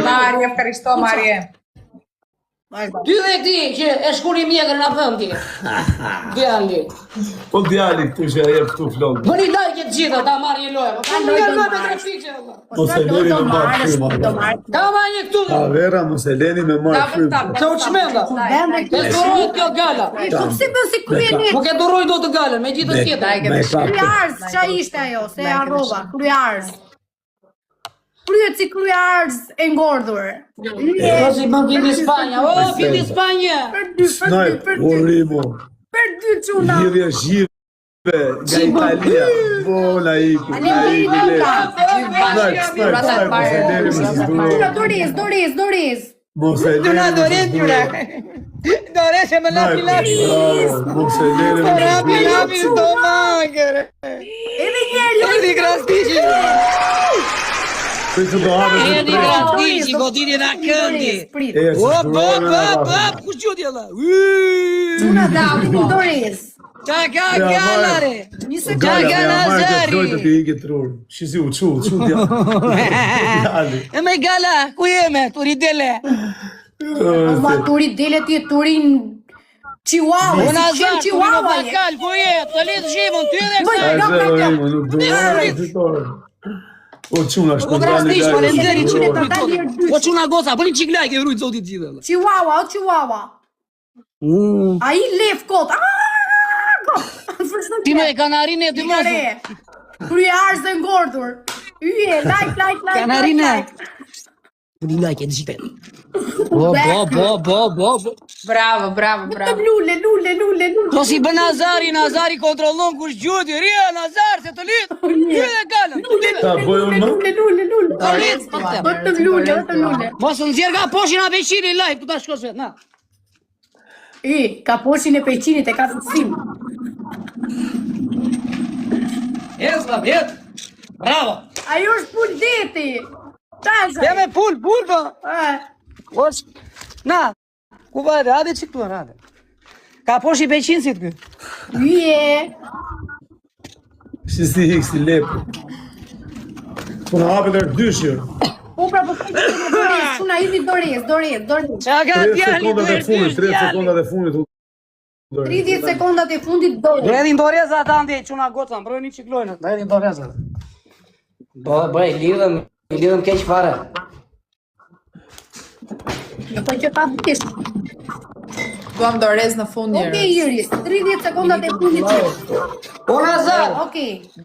Marje, ευχαριστώ Marje. Dy dhe këti që e shkuni mjekër nga thëmë ti. Djali. Po djali këtu që e jep këtu flokë. Bëni lajke të gjitha, ta marrë një lojë. Ka një lojë me 3 fikë. Mos e leni me marë fryma. Ka ma një këtu. A vera, mos e leni me marë fryma. Se u qmenda. E durojt kjo gala. Nuk e durojt do të galën, me gjithë të tjetër. Kryarës, qa ishte ajo, se arroba, kryarës. Kryet si kryarës e ngordhur. Si më vini Spanja, o, vini Spanja. Snaj, urimo. Për dy quna. Lidhja zhive nga Italia. Bona iku, na iku le. Snaj, mos e leni me zhdurojt. Doris. Mos e leni me zhdurojt. Dore se më lapi lapi. Mos e leni me zhdurojt. Lapi sto magër. Edhe njerë, Edi grastiqi. Për të do hape të Edi grastiqi, godini nga këndi. Op, kush gjodi alla? Quna davi, Doris. Qa ka galare? Qa ka nazari? Dojtë të i këtë rurë. Shizi u qu djali. E me gala, ku jeme, turi dele? Ma turi dele ti e turin Chihuahua, Unë si qenë azar, Chihuahua je. bakal, ku je? Të lidhë shimon, ty dhe A zero imo, nuk do hape të torë. O quna Po grastiq, po në nderi që Chihuahua. Po quna goca, po një qik lajke e rujtë zotit gjithë. Chihuahua. A i lef kot. Ti me kanarinë e dy mosë. Kryarës dhe ngordhur. Yje, like. Kanarinë. Po një lajke, në qipet. Bo. Bravo. Lule. Po si bë Nazari kontrollon kush gjudi, rria Nazar, se të lidhë. Ty dhe galën, të lidhë. Ta bojë unë më? Lule. Të lidhë, po të. Vetëm lule. Mos në zjerë ka poshin a beqini live, ku ta shkosh vetë, na. Ka poshin e peqinit e ka të sim. Jet. Bravo. Ajo është pul deti. Ja me pul, po. Na, ku vajde, hade që këtu, hade. Ka poshi beqin si të kë. Yje. Shizi hik si lepë. Po në hape dhe dyshjër. Po pra po këtë në Doris, quna hidhi Doris. Qa ka 30 djali, sekondat e fundit, 30 sekondat e fundit. 30 sekondat e fundit Doris. Do edhin doreza ata ndi, quna goca, mbroj një qiklojnë, do edhin doreza. Bëj, lidhëm keq fare. Jo po që ka fëtisht. Duam Dorez në fund njërës. Okej, Iris, 30 sekondat e fundit. O Nazar, Okej.